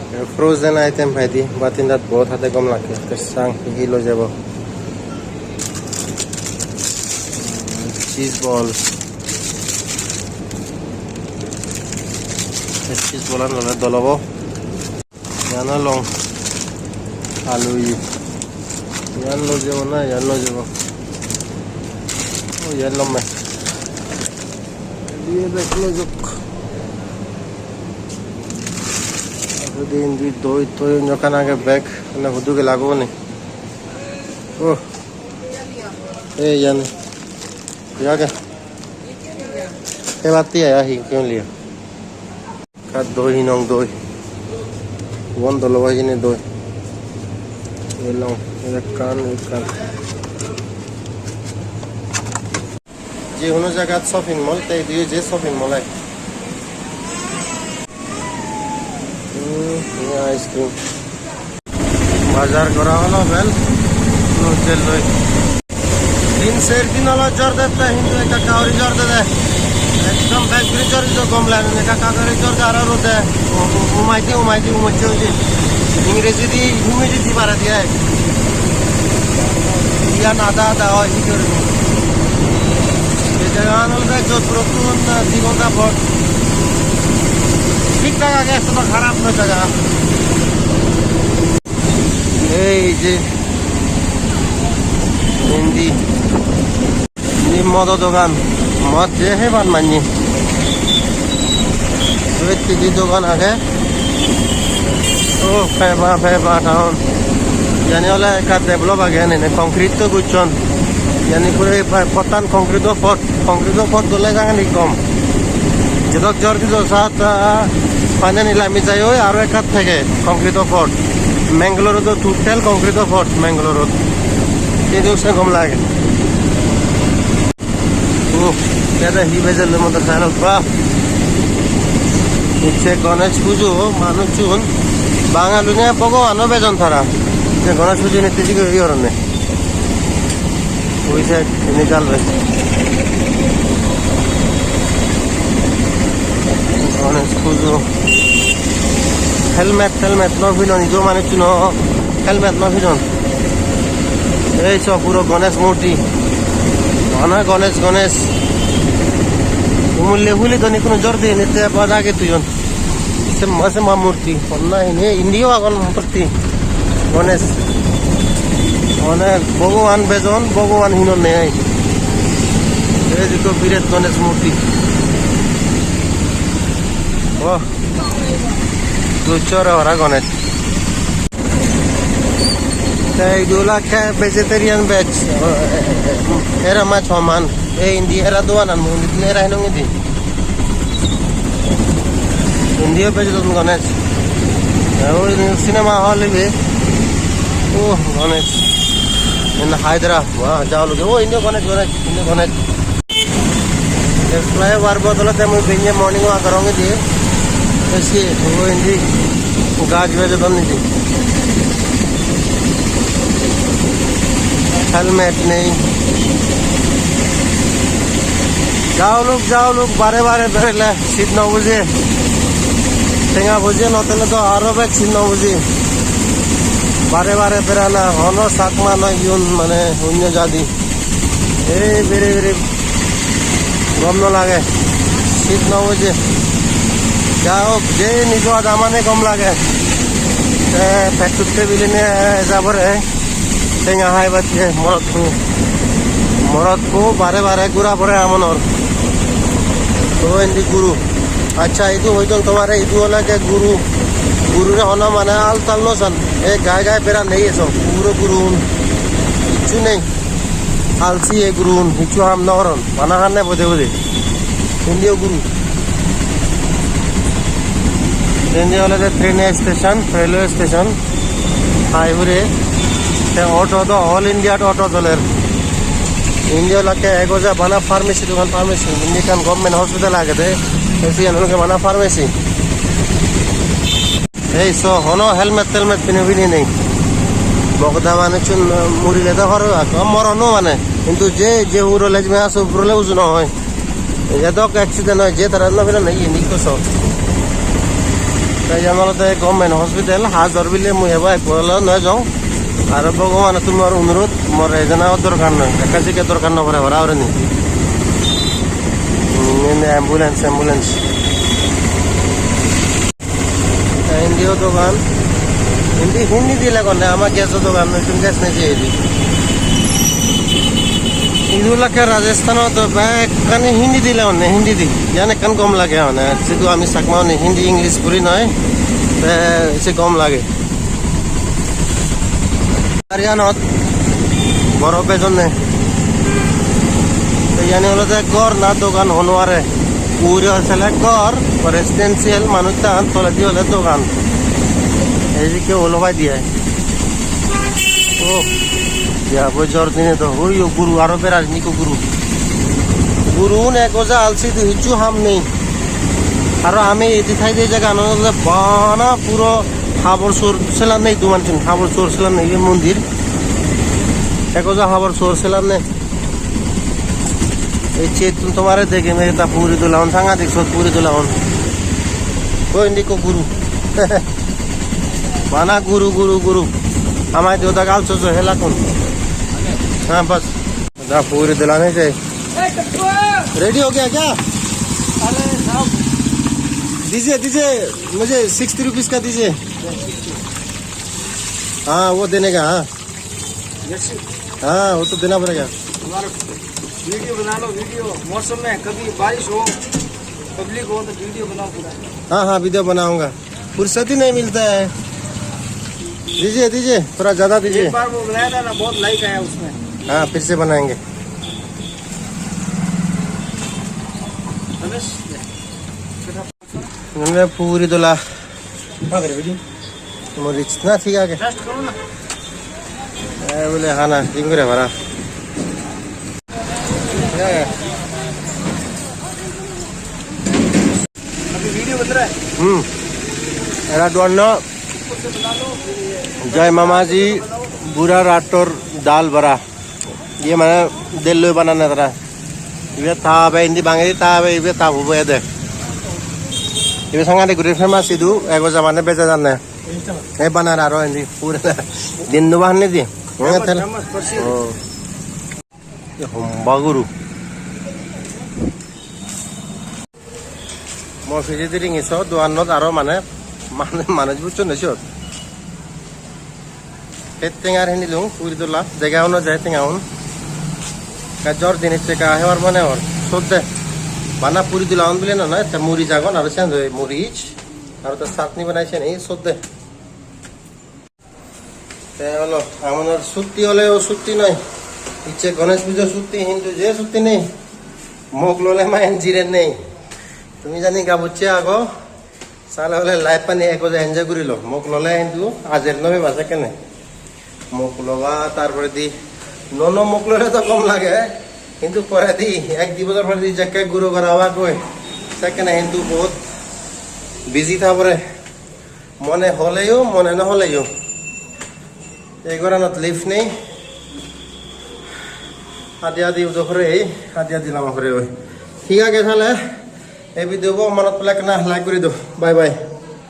Frozen item भाई दी बात इन रात बहुत हाथे कम लाके तो सांग हिलो जाबो चीज बॉल्स चीज बॉल ना दलबो याना लॉन्ग आलू यान लो जाबो ना यान लो जाबो ओ यान लो में ये देख लो जो दिन दी दो तो नकाना के बैग ना हुदू के लागो नहीं ओ ए यान या क्या बात है ही क्यों लिया का दो ही नंग दो वन तो लवा ही नहीं दो ये लो ये कान जी होनो जगह शॉपिंग मॉल ते दियो जे शॉपिंग मॉल है ये आइसक्रीम बाजार करा वाला बेल नो चल लो दिन से दिन वाला जोर देता है हिंदू का कावरी जोर देता है एकदम बैग भी जोर जो कम लाने का कावरी जोर जा रहा होता है उमाइती उमच्चे जी इंग्रेजी दी ह्यूमिडिटी बारा दिया है या नादा आदा हो इसी जोर ये जगह वाला जो प्रोटून दिगों का बहुत ठीक ठाक आगे तो खराब न जगह जी हिंदी मद दोकान मद जे है बात मानी ती दोकान आगे ओ फेबा टाउन यानी वाला एक डेवलप आ गया नहीं कंक्रीट तो कुछ यानी पूरे पतान कंक्रीट फोर्ट दोले जाएगा नहीं कम जब जोर की जो साथ पानी नीलामी चाहिए और एक थे कंक्रीट फोर्ट मैंगलोर तो टोटल कंक्रीट फोर्ट मैंगलोर ये उससे कम लागे ही बेजल मोटरसाइकिल इच्छे गणेश पुजो मानुष चुन बांगालुनिया भगवान बेजन थारा गणेश पुजो नीति निकाल रहे गणेश पुजो हेलमेट नभिन जो माने चुन हेलमेट नभिन ये सब पूरा गणेश मूर्ति घना गणेश मूल्य हुली तो निकुन जोर दे नित्य बजा के तुझन से मां मूर्ति पन्ना ही इंडिया आगन मूर्ति गणेश भगवान बेजन भगवान हिन नहीं ये जो बिराट गणेश मूर्ति चोर हरा गणेश वेजिटेरियन वेज एरा मा छमान ए इंडी एरा दोआनान मुंदितने एरा हिनंग इदि इंडिया वेज दोन गणेश सिनेमा हॉल बे ओ गणेश इन हैदराबाद वहां जाओ लोग ओ इंडिया गणेश फ्लाईओवर बदलते मैं बेंजे मॉर्निंग वॉक करूंगी दी ऐसे वो इंडी गाज वेज दोन दी हेलमेट नहीं जाओ लोग बारे बेरले शीत न बुझे टेंगा बुझे नतले तो आरो बेग शीत न बुझे बारे बेराना हन साकमा न यून माने अन्य जाति बेरे गम न लागे शीत न बुझे जाओ जे निज दामाने कम लागे फैक्ट्री बिलिने जाबरे टेंगा हाई बात मरद को बारे गुरा पड़े आमनर तो इंदी गुरु अच्छा इदु होइतन तुम्हारे इदु होला के गुरु रे होना माने आल ताल न सन ए गाय पेरा नहीं है सब पूरो गुरु किच्छु नहीं आलसी ए गुरु हिचु हम नरन माना हाने बोदे इंडिया गुरु इंडिया वाले train station railway station highway auto तो ऑल इंडिया ऑटो चले इंडिया लगे एगोजा बना फार्मेसी दुकान फार्मेसी इंडियन गवर्नमेंट हॉस्पिटल आगे थे ऐसी के बना फार्मेसी এই সো হনো হেলমেট পিনে नहीं বকদা মানে চুন মুড়িলে তো হর মরনো মানে কিন্তু যে উড়লে যে আসো উড়লে উজু না হয় এটা তো অ্যাক্সিডেন্ট হয় যে তারা না বিনা নাই নিকো সব ইয়াতে গভৰ্ণমেণ্ট হস্পিটেল হাত ধৰিলে মই এবাৰ একবাৰলৈ লৈ যাওঁ আৰু ভগৱান তোমাৰ অনুৰোধ মোৰ এজনাও দৰকাৰ নাই একাচিকে দৰকাৰ নপৰে ভৰা আৰু নি অ্যাম্বুলেন্স হিন্দিও দোকান हिंदी दिला कोने आमा गैसो दुकान में तुम गैस नहीं चाहिए इधुला के राजस्थान तो कने हिंदी दिला कोने हिंदी दी यानी कन कम लगे होने सिद्धू आमी सकमाओ ने हिंदी इंग्लिश पूरी ना है इसे कम लगे हरियाणा बड़ो पे जो ने यानी वाला तो गौर ना दुकान होने वाले पूरे चले गौर रेसिडेंशियल मानुता तो लगी वाले दुकान ऐसे क्यों ओलोवा दिया है ओ या वो जोर देने तो हो यो गुरु आरो पे राजनी को गुरु ने कोजा आलसी तो हिचू हम नहीं आरो हमें ये दिखाई दे जगह ना तो बाना पूरा हाबर सोर सेला नहीं तुम मानते हाबर सोर सेला नहीं ये मंदिर एक कोजा हाबर सोर सेला नहीं ये चेत तुम तुम्हारे देखे मेरे ता पूरी दुलावन सांगा देख सोच पूरी दुलावन कोई नहीं को गुरु माना गुरु हमारे जो तक आलसो जो है लाखों हाँ बस ना पूरी दिलाने से रेडी हो गया क्या दीजिए मुझे 60 रुपीस का दीजिए हाँ वो देने का हाँ वो तो देना पड़ेगा वीडियो बना लो वीडियो मौसम में कभी बारिश हो पब्लिक हो तो वीडियो बनाओ पूरा हाँ वीडियो बनाऊंगा फुर्सत ही नहीं मिलता है दीजिए थोड़ा ज्यादा दीजिए एक बार वो बनाया था ना बहुत लाइक आया उसमें हाँ फिर से बनाएंगे पूरी दोला मुझे इतना ठीक आगे बोले हाँ ना ठीक है हमारा अभी वीडियो बन रहा है एरा दोनों जय मामा जी बुरा राठौर दाल बरा ये मैंने दिल लो बनाना था ये था भाई हिंदी बांगे था भाई ये था वो दे ये संगा दे गुरे फेमस इधु एगो जमाने बेचा जाने ये बना रहा रो हिंदी पूरे दिन दुबार नहीं दी ये हम बागुरु मैं फिर दिरिंग इसो दुआन नोट आरो माने बुझो नहीं टेंगार हिंदी लूँ पूरी दोला जगह उन जाए टेंगाउन का जोर दिन का है और मने और सोते बाना पूरी दिलाउन बिले ना तो मुरी जागन और सेंद मुरीच और तो सातनी बनाई छे नहीं सोते ते हलो आमनर सुत्ती होले ओ सुत्ती नहीं इच्छे गणेश पूजा सुत्ती हिंदू जे सुत्ती नहीं मोक लोले मायन जिरे नहीं তুমি জানি গাবুচ্ছে আগো সালে হলে লাইফ পানি একো যে এনজয় করিল মোক ললে কিন্তু আজের নবে বাসে কেনে মোক লবা তারপরে দি নন মোক ললে তো কম লাগে কিন্তু পরে দি এক দিবসের পরে দি জাকে গুরু করাবা কই সেখানে কিন্তু বহুত বিজি থাকরে মনে হলেও মনে না হলেও এগোরানত লিফ নেই আদি উদরে আদি দিলাম করে ওই ঠিক আছে তাহলে এই ভিডিও মানত পেলে না লাইক করে দাও বাই বাই